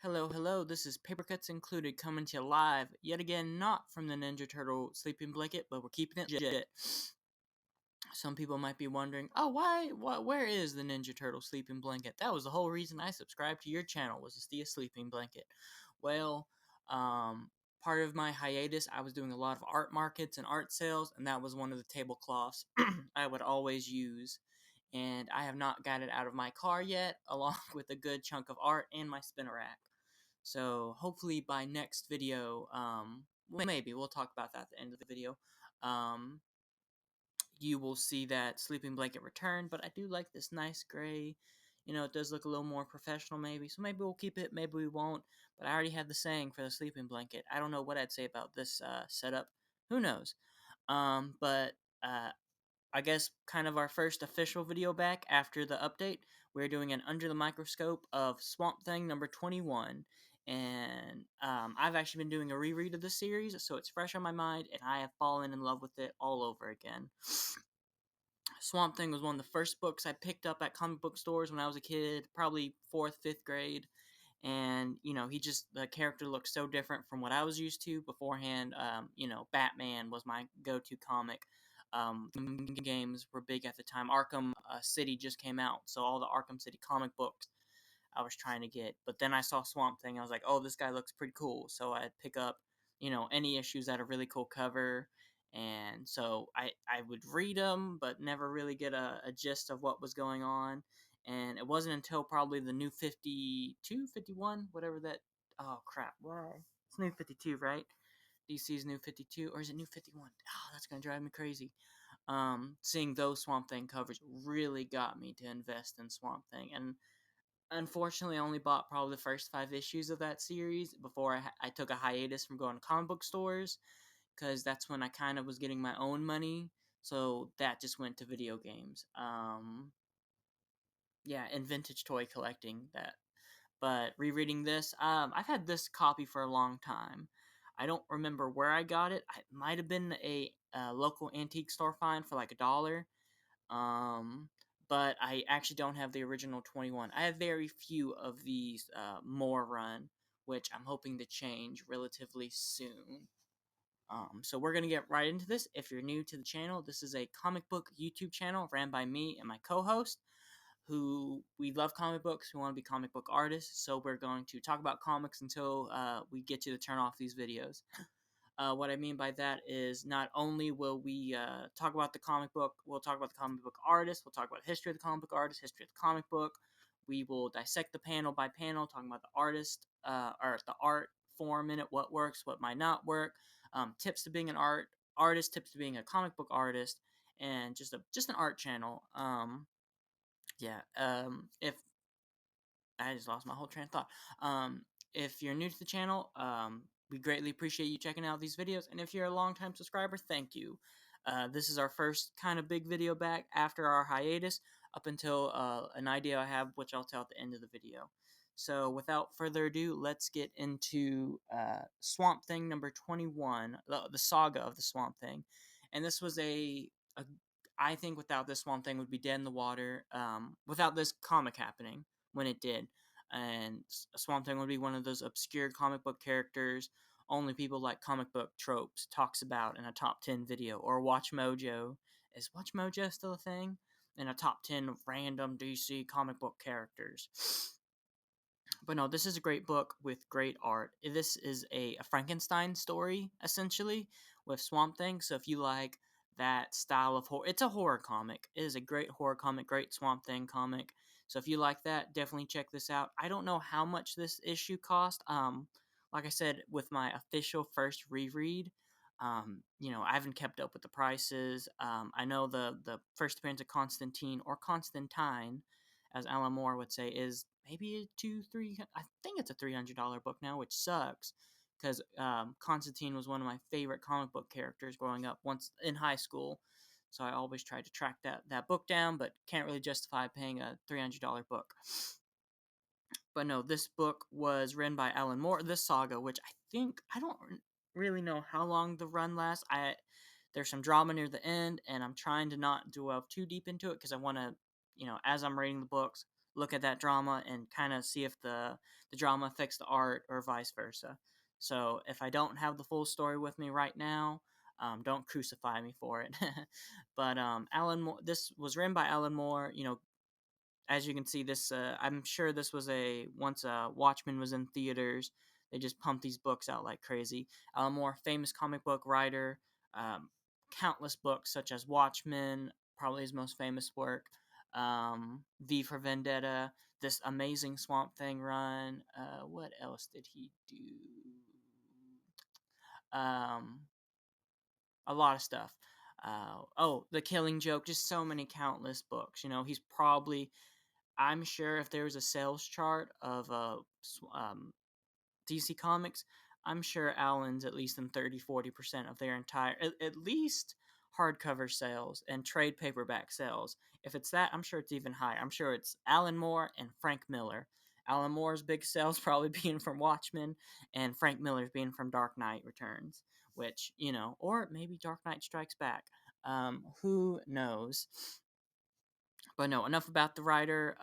Hello, this is Paper Cuts Included coming to you live, yet again, not from the Ninja Turtle sleeping blanket, but we're keeping it legit. Some people might be wondering, oh, where is the Ninja Turtle sleeping blanket? That was the whole reason I subscribed to your channel, was to see a sleeping blanket. Well, part of my hiatus, I was doing a lot of art markets and art sales, and that was one of the tablecloths I would always use. And I have not got it out of my car yet, along with a good chunk of art and my spinner rack. So hopefully by next video, maybe we'll talk about that at the end of the video. You will see that sleeping blanket return, but I do like this nice gray. It does look a little more professional maybe, so maybe we'll keep it, maybe we won't. But I already had the saying for the sleeping blanket. I don't know what I'd say about this setup. Who knows? But I guess kind of our first official video back after the update. We're doing an Under the Microscope of Swampthing number 21. And I've actually been doing a reread of the series, so it's fresh on my mind, and I have fallen in love with it all over again. Swamp Thing was one of the first books I picked up at comic book stores when I was a kid, probably 4th, 5th grade. And, the character looked so different from what I was used to beforehand. Batman was my go-to comic. Games were big at the time. Arkham City just came out, so all the Arkham City comic books I was trying to get. But then I saw Swamp Thing. I was like, oh, this guy looks pretty cool. So I'd pick up, any issues that a really cool cover. And so I would read them, but never really get a gist of what was going on. And it wasn't until probably the new 52, 51, whatever that. Oh, crap. Why? It's new 52, right? DC's new 52, or is it new 51? Oh, that's going to drive me crazy. Seeing those Swamp Thing covers really got me to invest in Swamp Thing. And unfortunately, I only bought probably the first 5 issues of that series before I took a hiatus from going to comic book stores, because that's when I kind of was getting my own money. So that just went to video games. Yeah, and vintage toy collecting. But rereading this, I've had this copy for a long time. I don't remember where I got it. It might have been a local antique store find for like $1. Um, but I actually don't have the original 21. I have very few of these more run, which I'm hoping to change relatively soon. So we're going to get right into this. If you're new to the channel, this is a comic book YouTube channel ran by me and my co-host, who we love comic books. We want to be comic book artists, so we're going to talk about comics until we get you to turn off these videos. What I mean by that is not only will we talk about the comic book, we'll talk about the comic book artist, we'll talk about the history of the comic book artist, history of the comic book. We will dissect the panel by panel, talking about the artist, or the art form in it, what works, what might not work, tips to being an artist, tips to being a comic book artist, and just an art channel. If I just lost my whole train of thought. If you're new to the channel, we greatly appreciate you checking out these videos. And if you're a long-time subscriber, thank you. This is our first kind of big video back after our hiatus, up until an idea I have, which I'll tell at the end of the video. So without further ado, let's get into Swamp Thing number 21, the saga of the Swamp Thing. And this was I think without this Swamp Thing would be dead in the water, without this comic happening when it did. And Swamp Thing would be one of those obscure comic book characters only people like comic book tropes talks about in a top 10 video. Or Watch Mojo. Is Watch Mojo still a thing? In a top 10 random DC comic book characters. But no, this is a great book with great art. This is a Frankenstein story, essentially, with Swamp Thing. So if you like that style of horror, it's a horror comic. It is a great horror comic, great Swamp Thing comic. So if you like that, definitely check this out. I don't know how much this issue cost. Like I said, with my official first reread, I haven't kept up with the prices. I know the first appearance of Constantine, or Constantine, as Alan Moore would say, is maybe a three. I think it's a $300 book now, which sucks, because Constantine was one of my favorite comic book characters growing up once in high school. So I always tried to track that book down, but can't really justify paying a $300 book. But no, this book was written by Alan Moore. This saga, which I don't really know how long the run lasts. There's some drama near the end, and I'm trying to not delve too deep into it because I want to, as I'm reading the books, look at that drama and kind of see if the drama affects the art or vice versa. So if I don't have the full story with me right now, don't crucify me for it. But Alan Moore, this was written by Alan Moore. You know, as you can see, this I'm sure this was a once Watchmen was in theaters. They just pumped these books out like crazy. Alan Moore, famous comic book writer, um, countless books such as Watchmen, probably his most famous work, V for Vendetta, this amazing Swamp Thing run. What else did he do? Um, a lot of stuff. Oh, The Killing Joke, just so many countless books. You know, he's probably, I'm sure if there was a sales chart of um, DC Comics, I'm sure Allen's at least in 30-40% of their entire, at least hardcover sales and trade paperback sales. If it's that, I'm sure it's even higher. I'm sure it's Alan Moore and Frank Miller. Alan Moore's big sales probably being from Watchmen, and Frank Miller's being from Dark Knight Returns, which, you know, or maybe Dark Knight Strikes Back. Who knows? But no, enough about the writer.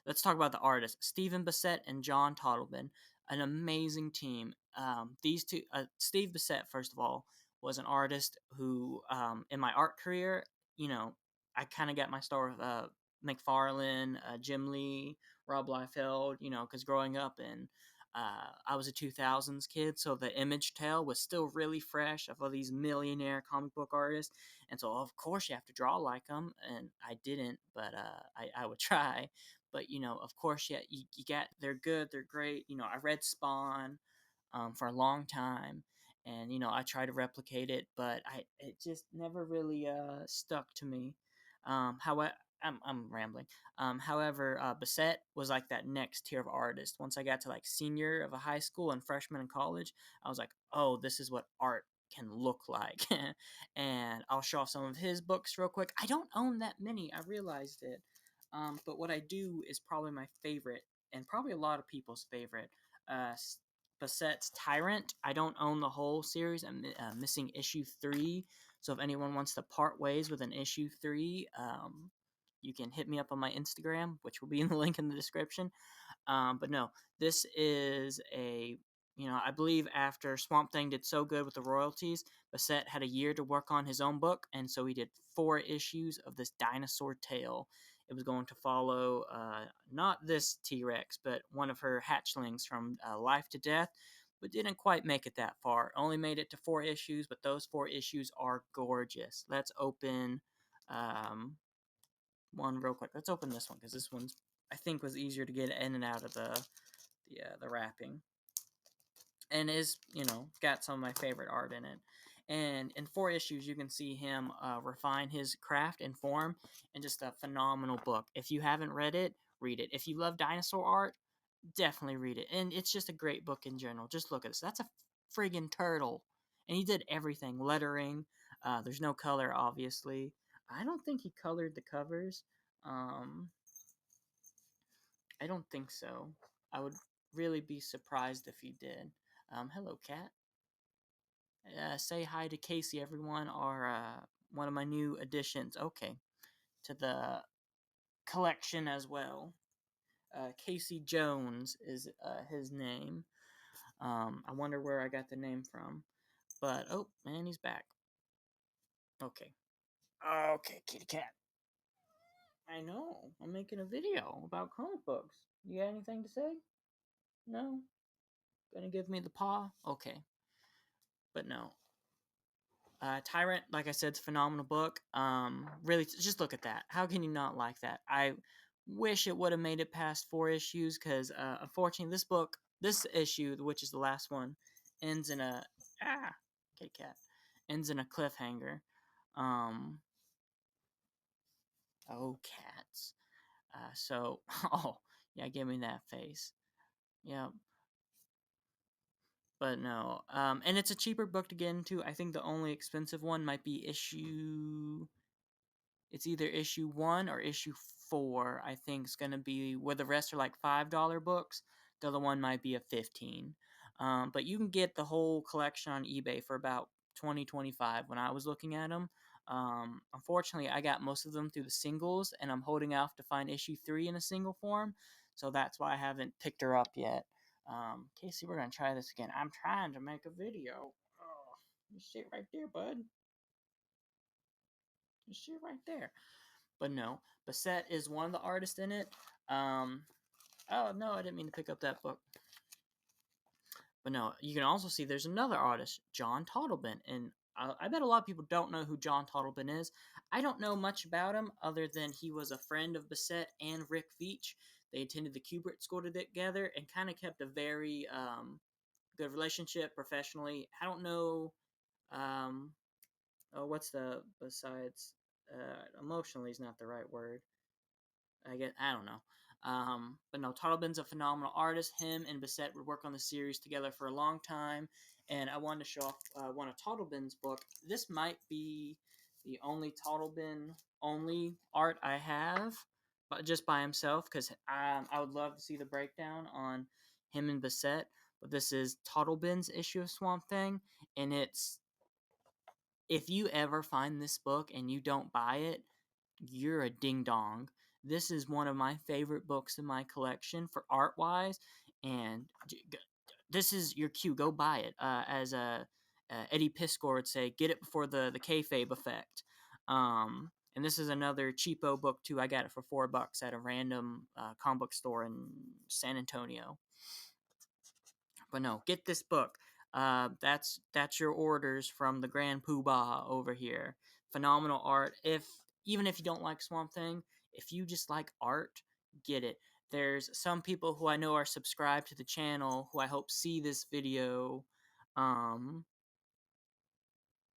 Let's talk about the artist. Stephen Bissett and John Toddleben, an amazing team. These two, Steve Bissett, first of all, was an artist who, in my art career, you know, I kind of got my start with McFarlane, Jim Lee, Rob Liefeld, you know, because growing up in, I was a 2000s kid, so the image tale was still really fresh of all these millionaire comic book artists, and so of course you have to draw like them, and I didn't, but I would try. But you know, of course, yeah, you get, they're good, they're great. You know, I read Spawn for a long time, and you know, I tried to replicate it, but it just never really stuck to me. However, I'm rambling. However, Bissett was like that next tier of artist. Once I got to like senior of a high school and freshman in college, I was like, oh, this is what art can look like. And I'll show off some of his books real quick. I don't own that many, I realized it. But what I do is probably my favorite, and probably a lot of people's favorite. Uh, Bassett's Tyrant. I don't own the whole series. I'm missing issue 3. So if anyone wants to part ways with an issue 3, you can hit me up on my Instagram, which will be in the link in the description. But no, this is a, you know, I believe after Swamp Thing did so good with the royalties, Bassett had a year to work on his own book, and so he did 4 issues of this dinosaur tale. It was going to follow not this T Rex, but one of her hatchlings from Life to Death, but didn't quite make it that far. Only made it to 4 issues, but those 4 issues are gorgeous. Let's open one real quick. Let's open this one because this one's, I think, was easier to get in and out of the wrapping, and is, you know, got some of my favorite art in it. And in 4 issues, you can see him refine his craft and form, and just a phenomenal book. If you haven't read it, read it. If you love dinosaur art, definitely read it. And it's just a great book in general. Just look at this. That's a friggin' turtle, and he did everything. Lettering. There's no color, obviously. I don't think he colored the covers. Um, I don't think so. I would really be surprised if he did. Hello, cat. Say hi to Casey, everyone, or one of my new additions. Okay, to the collection as well. Casey Jones is his name. I wonder where I got the name from. But, oh, man, he's back. Okay. Okay, kitty cat. I know. I'm making a video about comic books. You got anything to say? No? Gonna give me the paw? Okay. But no. Tyrant, like I said, it's a phenomenal book. Really, just look at that. How can you not like that? I wish it would have made it past 4 issues because, unfortunately, this issue, which is the last one, ends in a kitty cat, ends in a cliffhanger. Um, oh, cats. So, oh yeah, give me that face. Yeah, but no. And it's a cheaper book to get into. I think the only expensive one might be issue. It's either issue 1 or issue 4. I think is gonna be where the rest are like $5 books. The other one might be a 15. But you can get the whole collection on eBay for about 20-25 when I was looking at them. Unfortunately, I got most of them through the singles, and I'm holding out to find issue 3 in a single form, so that's why I haven't picked her up yet. Casey, we're gonna try this again. I'm trying to make a video. Oh, you sit right there, bud. You sit right there. But no, Bassett is one of the artists in it. Oh no, I didn't mean to pick up that book. But no, you can also see there's another artist, John Totleben, and I bet a lot of people don't know who John Totleben is. I don't know much about him other than he was a friend of Bassett and Rick Veitch. They attended the Kubrick School together and kind of kept a very good relationship professionally. I don't know. Um, oh, what's the besides emotionally is not the right word. I don't know. But no, Totlben's a phenomenal artist. Him and Bassett would work on the series together for a long time, and I wanted to show off one of Totlben's book. This might be the only Totleben only art I have, but just by himself, because I would love to see the breakdown on him and Bassett. But this is Totlben's issue of Swamp Thing, and it's if you ever find this book and you don't buy it, you're a ding dong. This is one of my favorite books in my collection for art wise, and this is your cue. Go buy it. As Eddie Piscor would say, get it before the kayfabe effect. And this is another cheapo book too. I got it for $4 at a random comic book store in San Antonio. But no, get this book. That's your orders from the Grand Poobah over here. Phenomenal art. Even if you don't like Swamp Thing, if you just like art, get it. There's some people who I know are subscribed to the channel who I hope see this video. Um,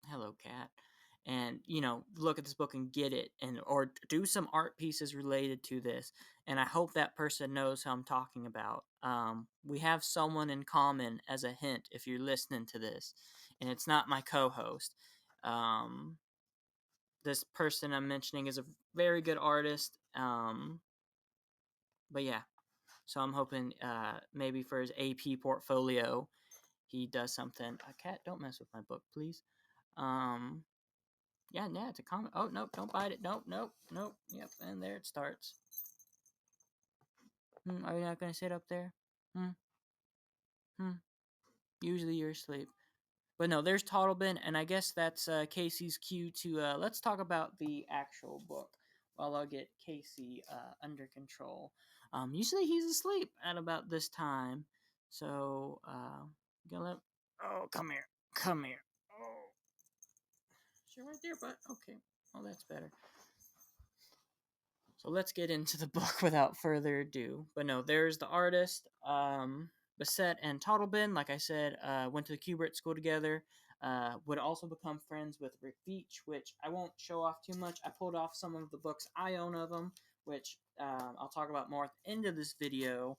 Hello, cat. And look at this book and get it, and or do some art pieces related to this. And I hope that person knows who I'm talking about. We have someone in common as a hint if you're listening to this, and it's not my co-host. This person I'm mentioning is a very good artist. But yeah, so I'm hoping maybe for his AP portfolio he does something. Cat, don't mess with my book, please. Um, Yeah, it's a comment. Oh, nope, don't bite it. Nope, nope, nope. Yep, and there it starts. Are you not going to sit up there? Hmm, hmm. Usually you're asleep. But no, there's Totleben, and I guess that's Casey's cue to let's talk about the actual book while I'll get Casey under control. Usually he's asleep at about this time, so gonna let. Oh, come here, come here. Oh, you're right there, bud. Okay, oh that's better. So let's get into the book without further ado. But no, there's the artist. Bassett and Totleben, like I said, went to the Kubrick School together. Would also become friends with Rick Veitch, which I won't show off too much. I pulled off some of the books I own of him, which I'll talk about more at the end of this video.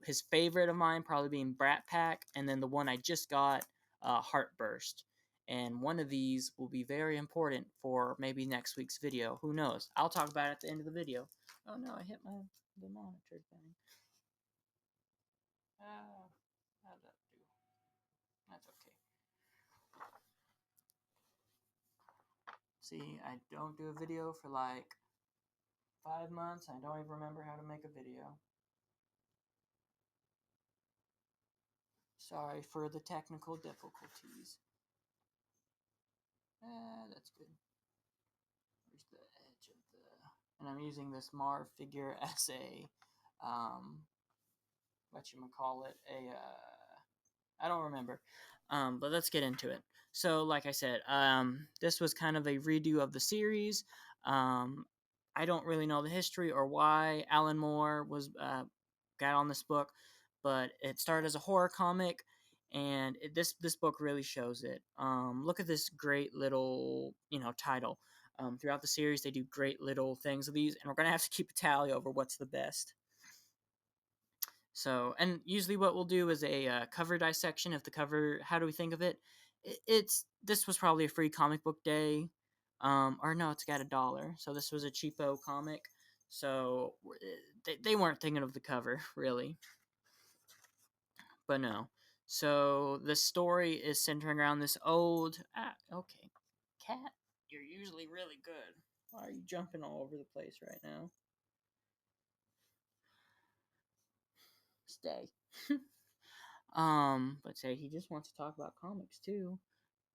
His favorite of mine probably being Brat Pack, and then the one I just got, Heartburst. And one of these will be very important for maybe next week's video. Who knows? I'll talk about it at the end of the video. Oh no, I hit the monitor thing. How'd that do? That's okay. See, I don't do a video for like 5 months. I don't even remember how to make a video. Sorry for the technical difficulties. That's good. Where's the edge of the... And I'm using this Marv figure as a, whatchamacallit, I don't remember. But let's get into it. So, like I said, this was kind of a redo of the series. I don't really know the history or why Alan Moore was got on this book, but it started as a horror comic, and this book really shows it. Look at this great little title. Throughout the series, they do great little things of these, and we're gonna have to keep a tally over what's the best. So, and usually what we'll do is a cover dissection of the cover. How do we think of it? This was probably a free comic book day, or no, it's got $1. So this was a cheapo comic. So they weren't thinking of the cover really, but no. So the story is centering around this old okay cat. you're usually really good. Why are you jumping all over the place right now? Stay. But say he just wants to talk about comics too.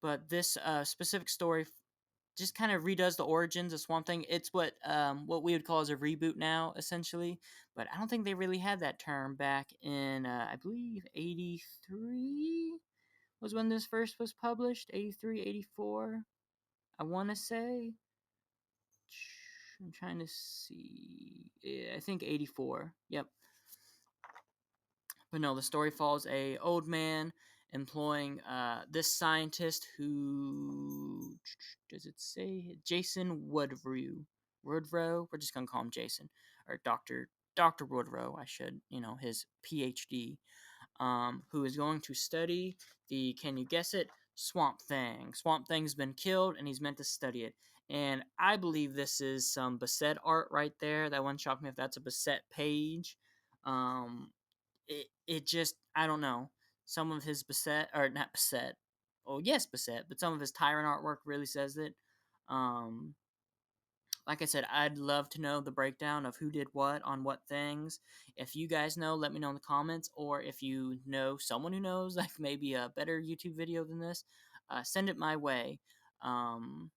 But this specific story just kind of redoes the origins of Swamp Thing. It's what we would call as a reboot now, essentially. But I don't think they really had that term back in I believe 83 was when this first was published. 83, 84. I want to say. I'm trying to see. Yeah, I think 84. Yep. But no, the story follows a old man employing this scientist who does it say Jason Woodrow. Woodrow. We're just gonna call him Jason or Doctor Woodrow. I should his PhD. Who is going to study the, can you guess it, Swamp Thing. Swamp Thing's been killed, and he's meant to study it. And I believe this is some Bassett art right there. That one shocked me if that's a Bassett page. Um, it just, I don't know. Some of his Bassett, or not Bassett, oh yes, Bassett, but some of his Tyrant artwork really says it. Um, like I said, I'd love to know the breakdown of who did what on what things. If you guys know, let me know in the comments. Or if you know someone who knows, like maybe a better YouTube video than this, send it my way. Um,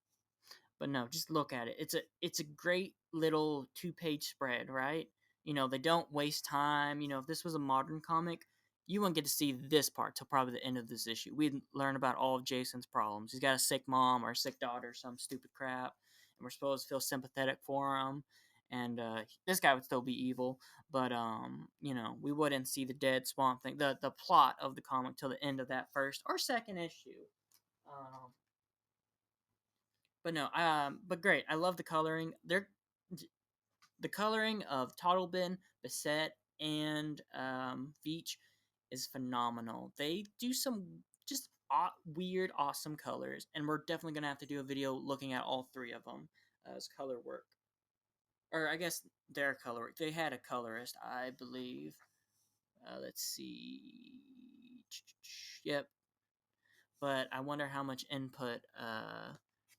but no, just look at it. It's a great little 2-page spread, right? They don't waste time. If this was a modern comic, you wouldn't get to see this part till probably the end of this issue. We'd learn about all of Jason's problems. He's got a sick mom or a sick daughter, some stupid crap, and we're supposed to feel sympathetic for him. And this guy would still be evil, but we wouldn't see the dead Swamp Thing, the plot of the comic till the end of that first or second issue. Um, but no, but great. I love the coloring. The coloring of Toddlebin, Bassett, and Veach is phenomenal. They do some just weird, awesome colors, and we're definitely gonna have to do a video looking at all three of them as color work, or I guess their color work. They had a colorist, I believe. Let's see. Yep. But I wonder how much input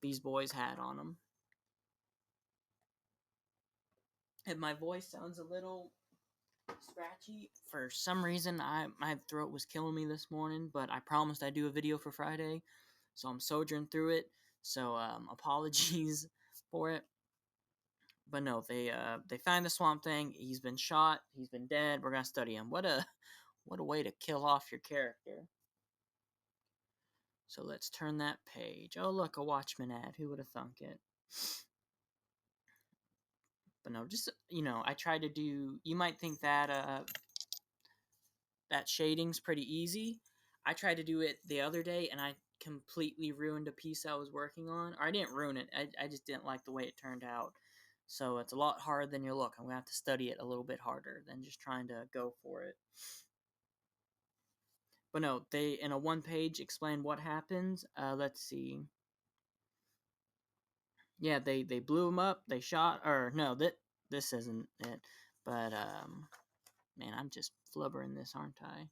these boys had on them. If my voice sounds a little scratchy, for some reason my throat was killing me this morning, but I promised I'd do a video for Friday, so I'm soldiering through it. So apologies for it. But no, they find the Swamp Thing. He's been shot. He's been dead. We're gonna study him. What a way to kill off your character. So let's turn that page. Oh look, a Watchmen ad. Who would have thunk it? But no, just I try to do. You might think that that shading's pretty easy. I tried to do it the other day, and I completely ruined a piece I was working on. Or I didn't ruin it. I just didn't like the way it turned out. So it's a lot harder than you look. I'm gonna have to study it a little bit harder than just trying to go for it. But no, they in a 1 page explain what happens. Let's see. Yeah, they blew him up. They shot, or no, this isn't it. But man, I'm just flubbering this, aren't I?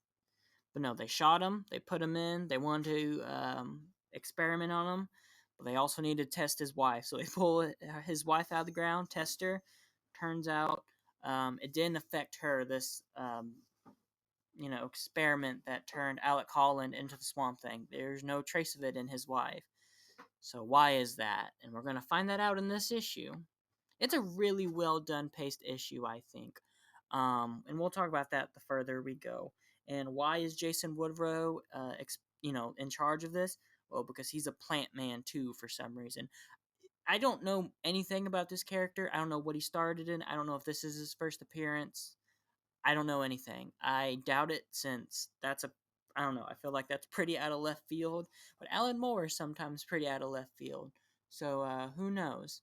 But no, they shot him. They put him in. They wanted to experiment on him, but they also needed to test his wife. So they pull his wife out of the ground, test her. Turns out it didn't affect her. This experiment that turned Alec Holland into the Swamp Thing. There's no trace of it in his wife. So why is that? And we're gonna find that out in this issue. It's a really well done paced issue, I think. And we'll talk about that the further we go. And why is Jason Woodrow, in charge of this? Well, because he's a plant man too, for some reason. I don't know anything about this character. I don't know what he started in. I don't know if this is his first appearance. I don't know anything. I doubt it, since I don't know. I feel like that's pretty out of left field. But Alan Moore is sometimes pretty out of left field. So who knows?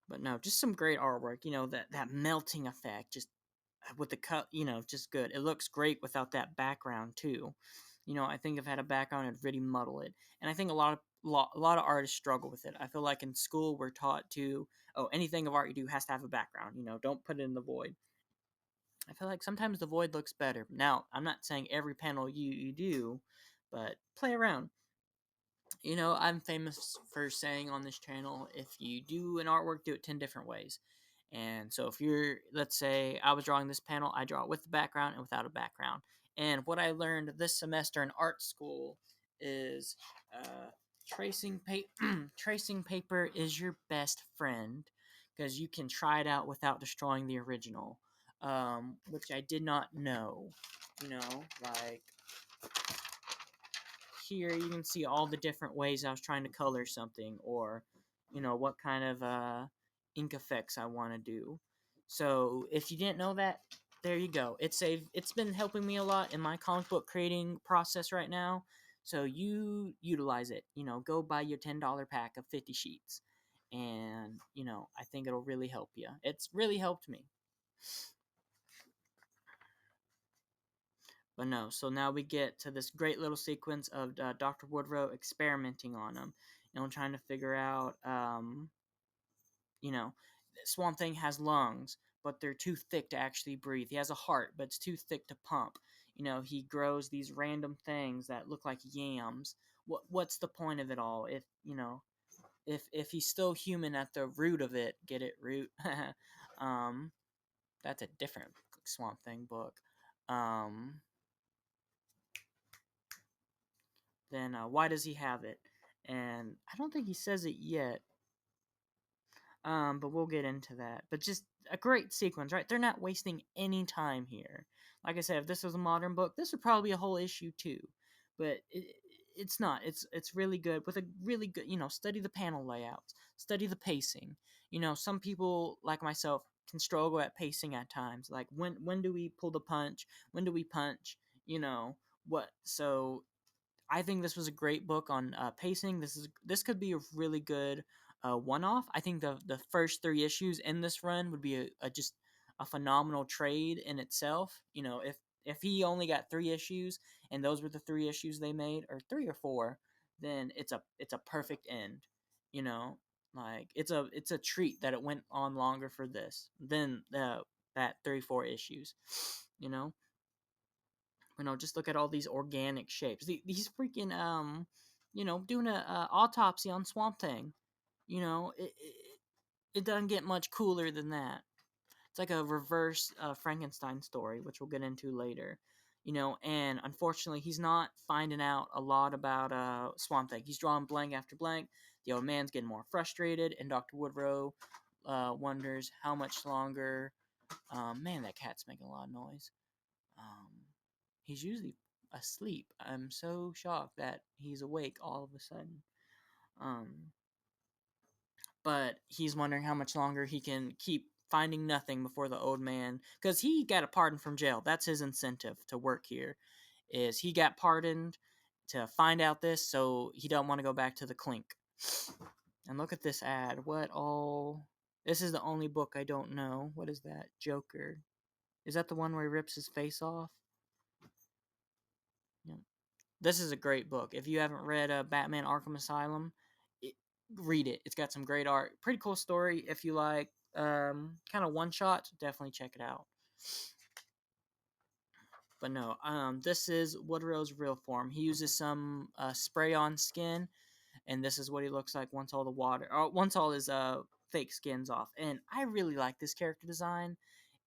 But no, just some great artwork. That melting effect, just with the cut. Just good. It looks great without that background too. I think if it had a background, it'd really muddle it. And I think a lot of artists struggle with it. I feel like in school we're taught to, oh, anything of art you do has to have a background. Don't put it in the void. I feel like sometimes the void looks better. Now, I'm not saying every panel you do, but play around. I'm famous for saying on this channel, if you do an artwork, do it 10 different ways. And so if let's say I was drawing this panel, I draw it with the background and without a background. And what I learned this semester in art school is tracing, tracing paper is your best friend, because you can try it out without destroying the original, which I did not know. Like here you can see all the different ways I was trying to color something, or what kind of ink effects I want to do. So if you didn't know that, there you go. It's been helping me a lot in my comic book creating process right now. So you utilize it. Go buy your $10 pack of 50 sheets, and I think it'll really help you. It's really helped me. But no, so now we get to this great little sequence of Dr. Woodrow experimenting on him, trying to figure out, you know, Swamp Thing has lungs, but they're too thick to actually breathe. He has a heart, but it's too thick to pump. He grows these random things that look like yams. What's the point of it all? If he's still human at the root of it, get it, root? um, that's a different Swamp Thing book. Then why does he have it? And I don't think he says it yet. But we'll get into that. But just a great sequence, right? They're not wasting any time here. Like I said, if this was a modern book, this would probably be a whole issue too. But it's not. It's really good with a really good. Study the panel layouts, study the pacing. Some people like myself can struggle at pacing at times. Like when do we pull the punch? When do we punch? What? So I think this was a great book on pacing. This could be a really good one-off. I think the first 3 issues in this run would be just a phenomenal trade in itself. If he only got 3 issues and those were the 3 issues they made, or 3 or 4, then it's a perfect end. You know, like it's a treat that it went on longer for this than that 3 4 issues. You know, just look at all these organic shapes. These freaking doing a autopsy on Swamp Thing. It doesn't get much cooler than that. It's like a reverse Frankenstein story, which we'll get into later. And unfortunately, he's not finding out a lot about Swamp Thing. He's drawing blank after blank. The old man's getting more frustrated, and Dr. Woodrow wonders how much longer. Man, that cat's making a lot of noise. He's usually asleep. I'm so shocked that he's awake all of a sudden. Um, but he's wondering how much longer he can keep finding nothing before the old man, because he got a pardon from jail. That's his incentive to work here. Is he got pardoned to find out this, so he don't want to go back to the clink. And look at this ad. What all? This is the only book I don't know. What is that? Joker. Is that the one where he rips his face off? Yeah. This is a great book. If you haven't read Batman Arkham Asylum, read it. It's got some great art. Pretty cool story. If you like kind of one shots, definitely check it out. But no, this is Woodrow's real form. He uses some spray on skin, and this is what he looks like once all the water, once all his fake skin's off. And I really like this character design.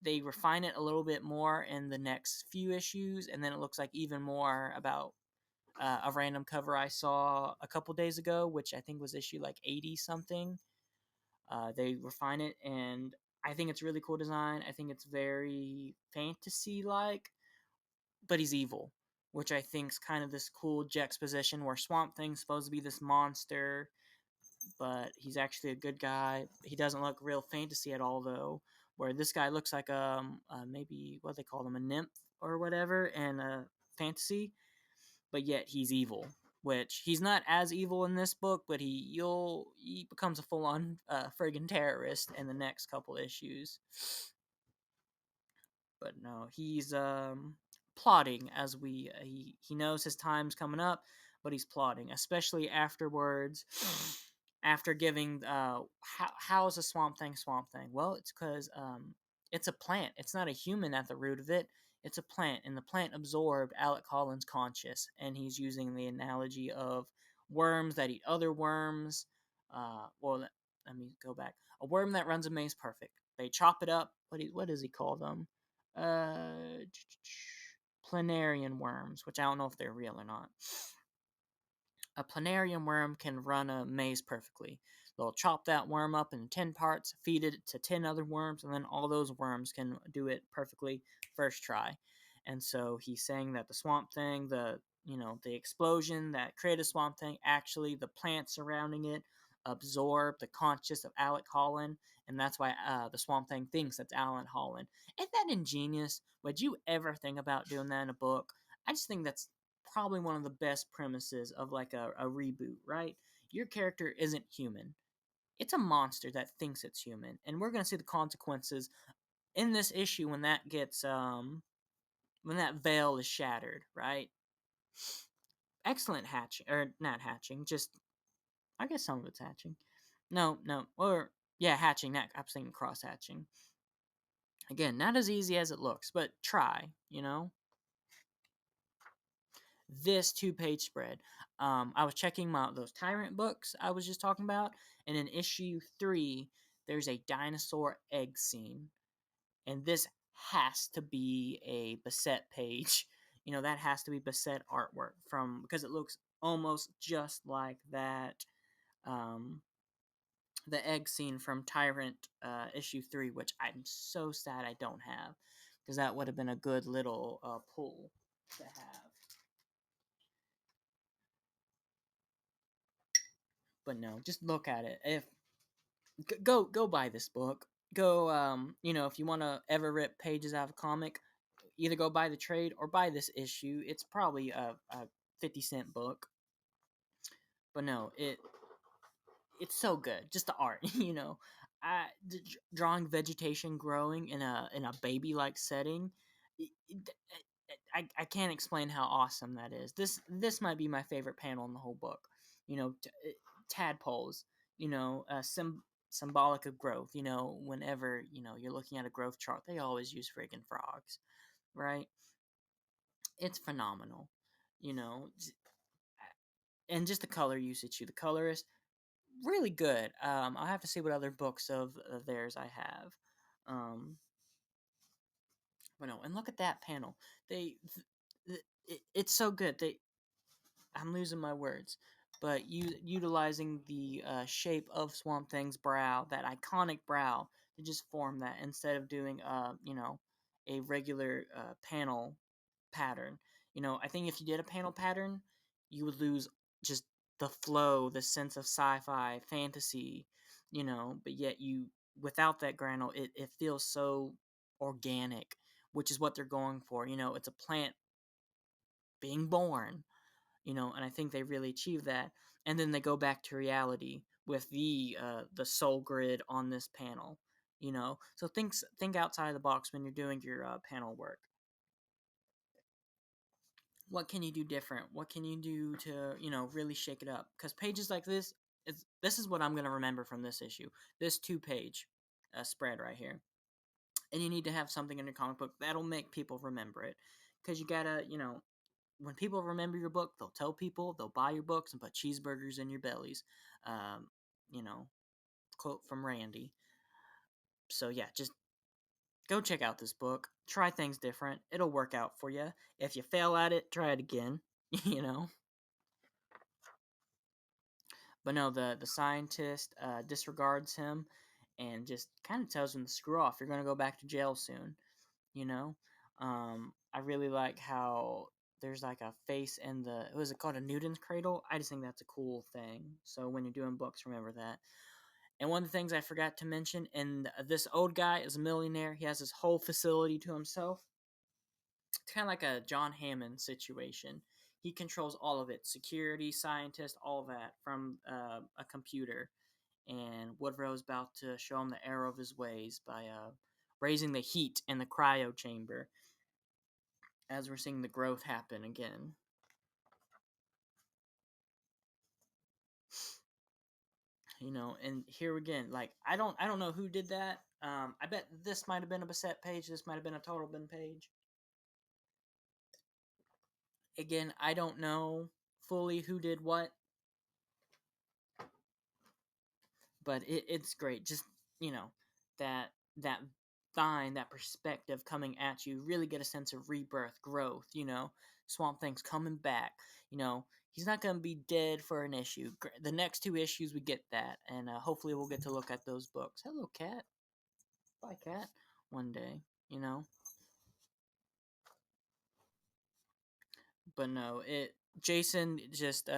They refine it a little bit more in the next few issues, and then it looks like even more about a random cover I saw a couple days ago, which I think was issue like 80 something. They refine it, and I think it's really cool design. I think it's very fantasy like, but he's evil, which I think is kind of this cool juxtaposition where Swamp Thing's supposed to be this monster, but he's actually a good guy. He doesn't look real fantasy at all, though. Where this guy looks like maybe what they call him, a nymph or whatever, and fantasy, but yet he's evil. Which he's not as evil in this book, but he becomes a full on friggin' terrorist in the next couple issues. But no, he's plotting as he knows his time's coming up, but he's plotting, especially afterwards. After giving how is a Swamp Thing Swamp Thing? Well, it's because it's a plant. It's not a human at the root of it. It's a plant, and the plant absorbed Alec Collins' conscious, and he's using the analogy of worms that eat other worms. Let me go back. A worm that runs a maze perfect. They chop it up. What does he call them? Uh, Planarian worms, which I don't know if they're real or not. A planarian worm can run a maze perfectly. They'll chop that worm up into 10 parts, feed it to 10 other worms, and then all those worms can do it perfectly first try. And so he's saying that the swamp thing, the explosion that created Swamp Thing, actually the plants surrounding it absorb the conscious of Alec Holland, and that's why the Swamp Thing thinks that's Alan Holland. Ain't that ingenious? Would you ever think about doing that in a book? I just think that's probably one of the best premises of like a reboot, right? Your character isn't human. It's a monster that thinks it's human. And we're gonna see the consequences in this issue when that veil is shattered, right? Excellent hatching, or not hatching, just I guess some of it's hatching. No, or yeah, hatching. Not I was thinking cross hatching. Again, not as easy as it looks, but try. This 2-page spread. I was checking those Tyrant books I was just talking about, and in issue 3, there's a dinosaur egg scene, and this has to be a Bassett page. That has to be Bassett artwork because it looks almost just like that. The egg scene from Tyrant issue 3, which I'm so sad I don't have, because that would have been a good little pull to have. But no, just look at it. If go buy this book. Go if you want to ever rip pages out of a comic, either go buy the trade or buy this issue. It's probably a 50-cent book. But no, it's so good. Just the art, drawing vegetation growing in a baby like setting. I can't explain how awesome that is. This might be my favorite panel in the whole book. Tadpoles. Symbolic of growth. Whenever you're looking at a growth chart, they always use friggin' frogs, right? It's phenomenal. You know, and just the color usage. The colorist really good. I'll have to see what other books of theirs I have. Um, but no, and look at that panel. It's so good. I'm losing my words, but utilizing the shape of Swamp Thing's brow, that iconic brow, to just form that instead of doing a regular panel pattern. I think if you did a panel pattern, you would lose just the flow, the sense of sci-fi fantasy, but yet without that granule, it feels so organic, which is what they're going for. It's a plant being born, and I think they really achieve that. And then they go back to reality with the soul grid on this panel. So think outside the box when you're doing your panel work. What can you do different? What can you do to really shake it up? Because pages like this is what I'm gonna remember from this issue. This 2-page spread right here, and you need to have something in your comic book that'll make people remember it. Because you gotta when people remember your book, they'll tell people, they'll buy your books and put cheeseburgers in your bellies. Um, you know, quote from Randy. So yeah, just go check out this book. Try things different. It'll work out for you. If you fail at it, try it again. you know. But no, the scientist disregards him and just kind of tells him to screw off. You're gonna go back to jail soon. You know. I really like how there's like a face in the was it called a Newton's cradle? I just think that's a cool thing. So when you're doing books, remember that. And one of the things I forgot to mention, and this old guy is a millionaire. He has his whole facility to himself. It's kind of like a John Hammond situation. He controls all of it, security, scientist, all of that from a computer. And Woodrow's about to show him the error of his ways by raising the heat in the cryo chamber as we're seeing the growth happen again. And here again, like I don't know who did that. I bet this might have been a Bassett page. This might have been a Total Bin page. Again, I don't know fully who did what. but it's great. Just that that vine, that perspective coming at you, really get a sense of rebirth, growth. Swamp Thing's coming back. He's not gonna be dead for an issue. The next two issues we get that, and hopefully we'll get to look at those books. Hello, cat. Bye, cat. One day, you know. But no, Jason just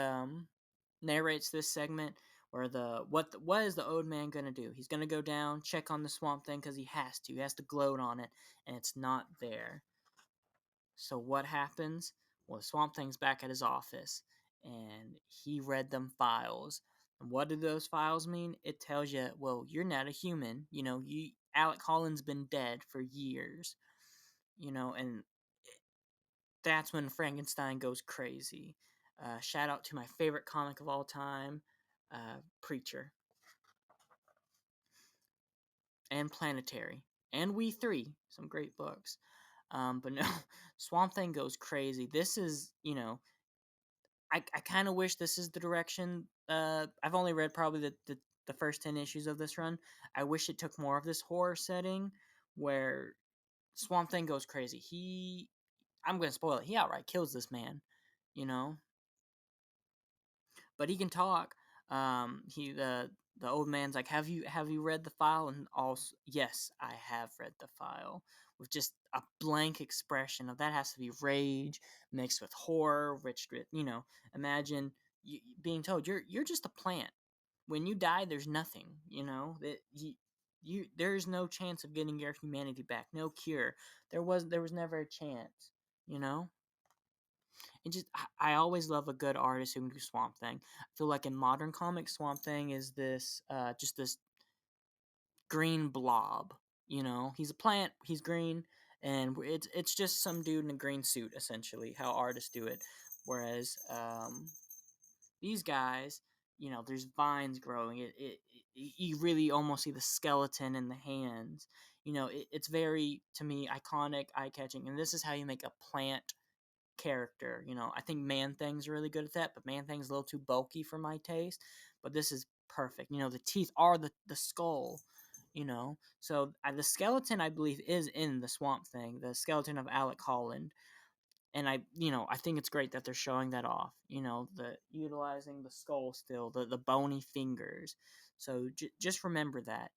narrates this segment where what is the old man gonna do? He's gonna go down, check on the Swamp Thing because he has to. He has to gloat on it, and it's not there. So what happens? Well, Swamp Thing's back at his office, and he read them files. And what do those files mean? It tells you, well, you're not a human. Alec Holland's been dead for years. And that's when Frankenstein goes crazy. Shout out to my favorite comic of all time, Preacher, and Planetary, and We Three, some great books. But no, Swamp Thing goes crazy. This is, I kind of wish this is the direction. I've only read probably the first 10 issues of this run. I wish it took more of this horror setting where Swamp Thing goes crazy. I'm going to spoil it. He outright kills this man, you know? But he can talk. He the old man's like, have you read the file? And also, yes, I have read the file, with just a blank expression of that has to be rage mixed with horror, which imagine being told you're just a plant. When you die, there's nothing. That there's no chance of getting your humanity back. No cure. There was never a chance. You know I always love a good artist who can do Swamp Thing. I feel like in modern comics, Swamp Thing is this just this green blob. He's a plant. He's green, and it's just some dude in a green suit, essentially. How artists do it. Whereas these guys, there's vines growing. You really almost see the skeleton in the hands. It's very, to me, iconic, eye catching, and this is how you make a plant character. I think Man Thing's really good at that, but Man Thing's a little too bulky for my taste. But this is perfect. The teeth are the skull. So the skeleton, I believe, is in the Swamp Thing, the skeleton of Alec Holland. And I think it's great that they're showing that off. The utilizing the skull still, the bony fingers. So just remember that.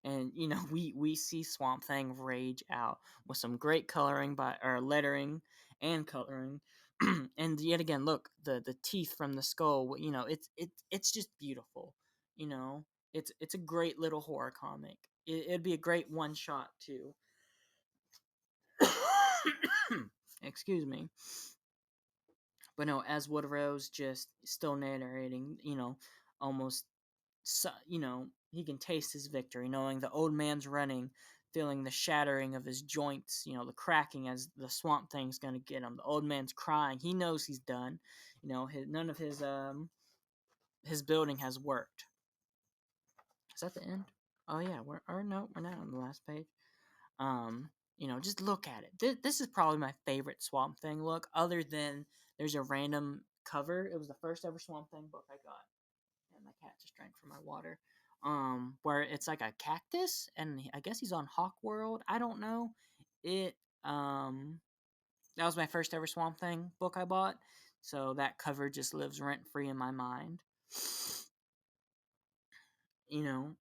And we see Swamp Thing rage out with some great coloring or lettering and coloring. And yet again, look, the teeth from the skull. It's just beautiful. You know, it's a great little horror comic. It'd be a great one shot too. Excuse me. But no, as Woodrow's just still narrating, almost, so, he can taste his victory, knowing the old man's running, feeling the shattering of his joints, the cracking as the Swamp Thing's gonna get him. The old man's crying. He knows he's done. None of his building has worked. Is that the end? Oh yeah, no, we're not on the last page. Just look at it. This is probably my favorite Swamp Thing look, other than there's a random cover. It was the first ever Swamp Thing book I got. And my cat just drank from my water. Where it's like a cactus, and I guess he's on Hawk World. I don't know. It that was my first ever Swamp Thing book I bought, so that cover just lives rent free in my mind. You know,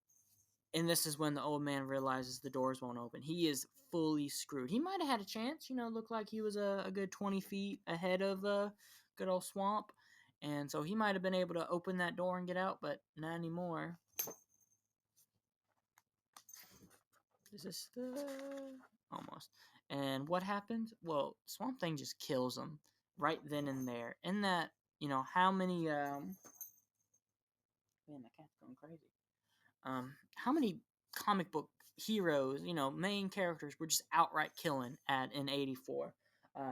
and this is when the old man realizes the doors won't open. He is fully screwed. He might have had a chance. Looked like he was a good 20 feet ahead of the good old swamp, and so he might have been able to open that door and get out, but not anymore. Is this the almost? And what happens? Well, Swamp Thing just kills him right then and there. In that, how many man, my cat's going crazy. How many comic book heroes, main characters were just outright killing in 84?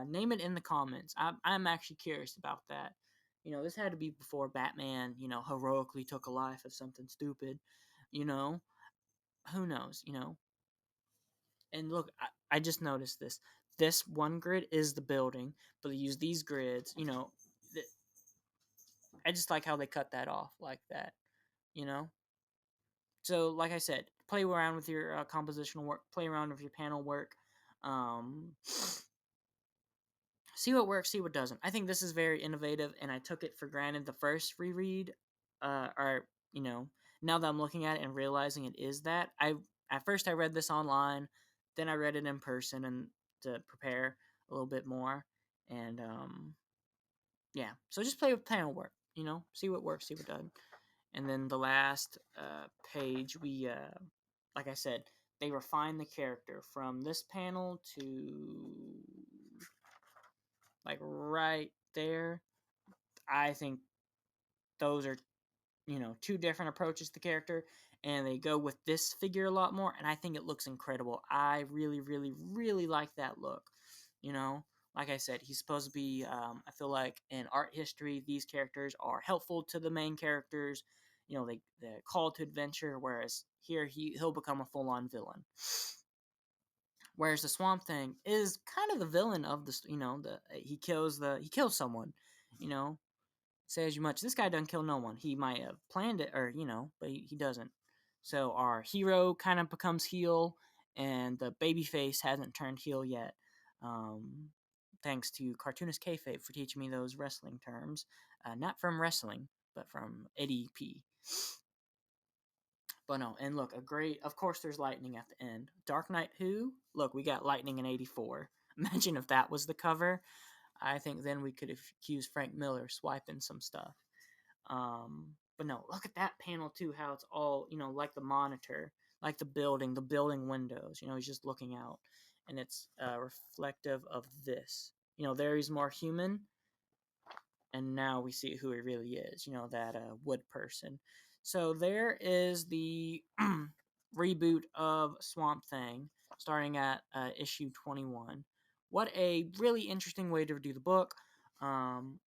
Name it in the comments. I'm actually curious about that. This had to be before Batman, heroically took a life of something stupid. You know, who knows? And look, I just noticed this. This one grid is the building, but they use these grids. I just like how they cut that off like that, you know? So, like I said, play around with your compositional work, play around with your panel work. Um, See what works, see what doesn't. I think this is very innovative, and I took it for granted the first reread. Or now that I'm looking at it and realizing it is that, I at first I read this online, then I read it in person and to prepare a little bit more, and yeah. So just play with panel work. See what works, see what doesn't. And then the last page, we like I said, they refine the character from this panel to like right there. I think those are, two different approaches to the character, and they go with this figure a lot more, and I think it looks incredible. I really, really, really like that look. You know, like I said, he's supposed to be, I feel like in art history, these characters are helpful to the main characters. They're called to adventure, whereas here he'll become a full on villain. Whereas the Swamp Thing is kind of the villain of the, he kills someone, you know, say as you much. This guy doesn't kill no one. He might have planned it, or but he doesn't. So our hero kind of becomes heel, and the baby face hasn't turned heel yet. Um, Thanks to cartoonist kayfabe for teaching me those wrestling terms, not from wrestling, but from Eddie P. But no, and look, of course, there's lightning at the end. Dark Knight who? Look, we got lightning in '84. Imagine if that was the cover. I think then we could have accused Frank Miller swiping some stuff. But no, look at that panel too, how it's all, like the monitor, like the building windows, he's just looking out, and it's reflective of this. There he's more human, and now we see who he really is, that wood person. So there is the reboot of Swamp Thing, starting at issue 21. What a really interesting way to do the book. Um,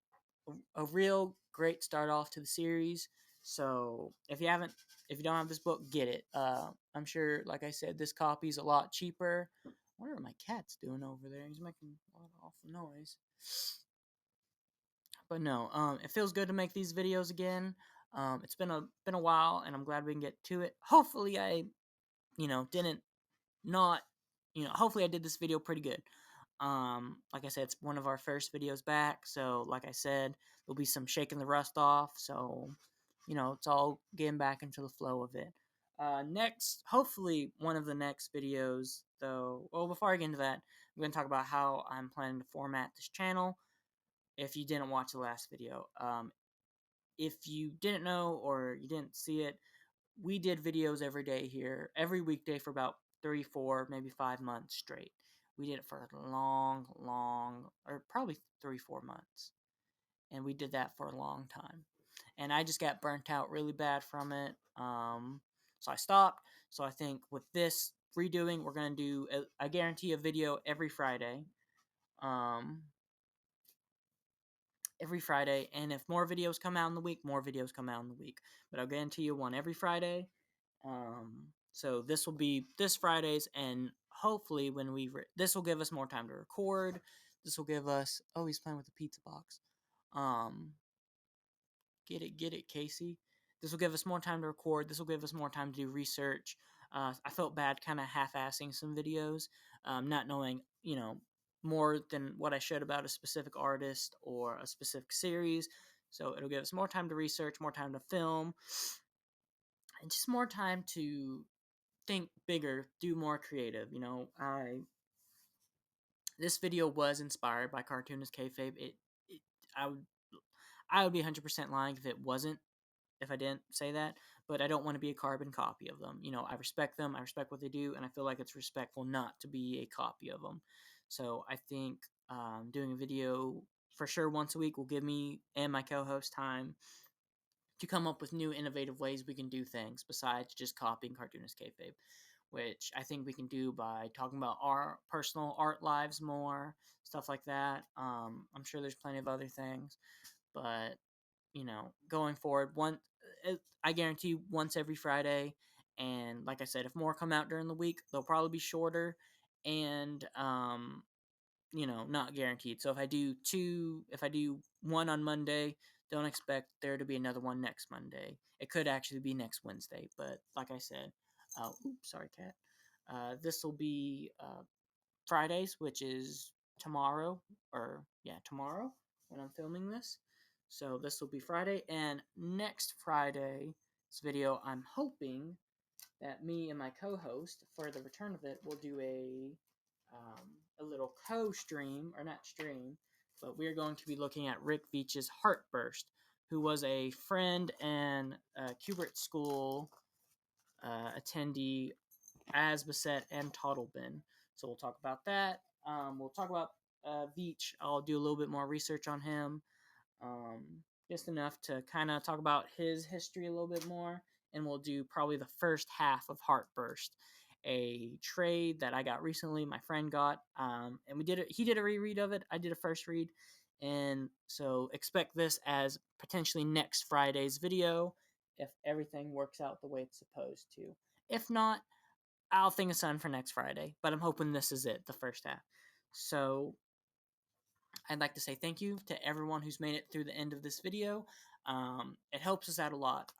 a real great start off to the series. So if you don't have this book, get it. I'm sure, like I said, this copy's a lot cheaper. I wonder what my cat's doing over there. He's making a lot of awful noise. But no, it feels good to make these videos again. It's been a while, and I'm glad we can get to it. Hopefully, I didn't not hopefully I did this video pretty good. Like I said, it's one of our first videos back, so like I said, there'll be some shaking the rust off, so it's all getting back into the flow of it. Next, hopefully one of the next videos, though, well, before I get into that, I'm going to talk about how I'm planning to format this channel. If you didn't watch the last video, if you didn't know or you didn't see it, we did videos every day here, every weekday for about 3, 4, maybe 5 months straight. We did it for a long, or probably 3, 4 months. And we did that for a long time. And I just got burnt out really bad from it. So I stopped. So I think with this redoing, we're going to do, I guarantee, a video every Friday. Every Friday, and if more videos come out in the week, more videos come out in the week. But I'll guarantee you one every Friday. So this will be this Friday's, and hopefully when this will give us more time to record. This will give us. Oh, he's playing with the pizza box. Um, get it, Casey. This will give us more time to record. This will give us more time to do research. I felt bad kind of half-assing some videos, not knowing, more than what I should about a specific artist or a specific series. So it'll give us more time to research, more time to film, and just more time to think bigger, do more creative. This video was inspired by cartoonist kayfabe. It I would I would be 100% lying if it wasn't, if I didn't say that, but I don't want to be a carbon copy of them. I respect them, I respect what they do, and I feel like it's respectful not to be a copy of them. So I think doing a video for sure once a week will give me and my co-host time to come up with new innovative ways we can do things besides just copying cartoonist kayfabe, which I think we can do by talking about our personal art lives more, stuff like that. I'm sure there's plenty of other things, but going forward, I guarantee once every Friday. And like I said, if more come out during the week, they'll probably be shorter, and not guaranteed. So if I do one on Monday, don't expect there to be another one next Monday. It could actually be next Wednesday, but like I said, oops, sorry, cat. This will be Fridays, which is tomorrow, or yeah, tomorrow when I'm filming this. So this will be Friday, and next Friday's video, I'm hoping that me and my co-host for the return of it will do a little co-stream, or not stream, but we're going to be looking at Rick Veitch's Heartburst, who was a friend and Kubert School attendee as Bassett and Toddlebin. So we'll talk about that. We'll talk about Veitch. I'll do a little bit more research on him, um, just enough to kind of talk about his history a little bit more. And we'll do probably the first half of Heartburst, a trade that I got recently. My friend got, and we did it. He did a reread of it. I did a first read, and so expect this as potentially next Friday's video if everything works out the way it's supposed to. If not, I'll think of something for next Friday, but I'm hoping this is it, the first half. So I'd like to say thank you to everyone who's made it through the end of this video. It helps us out a lot.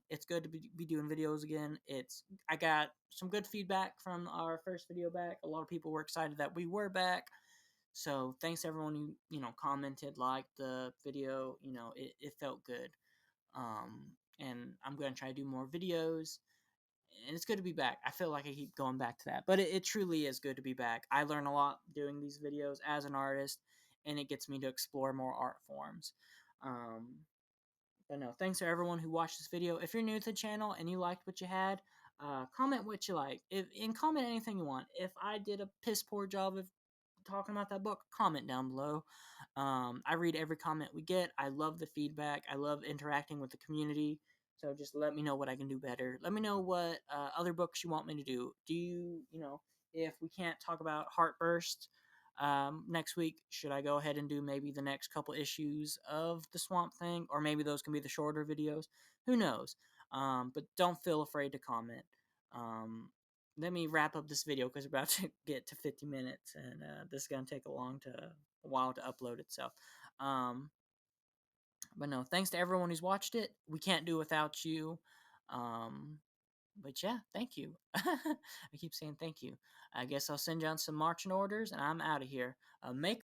It's good to be doing videos again. I got some good feedback from our first video back. A lot of people were excited that we were back. So thanks to everyone who commented, liked the video. It felt good. And I'm gonna try to do more videos, and it's good to be back. I feel like I keep going back to that, but it truly is good to be back. I learn a lot doing these videos as an artist, and it gets me to explore more art forms. Um, but no, thanks to everyone who watched this video. If you're new to the channel and you liked what you had, comment what you like. And comment anything you want. If I did a piss poor job of talking about that book, comment down below. I read every comment we get. I love the feedback. I love interacting with the community. So just let me know what I can do better. Let me know what other books you want me to do. Do you, if we can't talk about Heartburst next week, should I go ahead and do maybe the next couple issues of the Swampthing? Or maybe those can be the shorter videos. Who knows? But don't feel afraid to comment. Um, Let me wrap up this video because we're about to get to 50 minutes, and this is going to take a while to upload itself. But no, thanks to everyone who's watched it. We can't do without you. But yeah, thank you. I keep saying thank you. I guess I'll send you on some marching orders, and I'm out of here. Make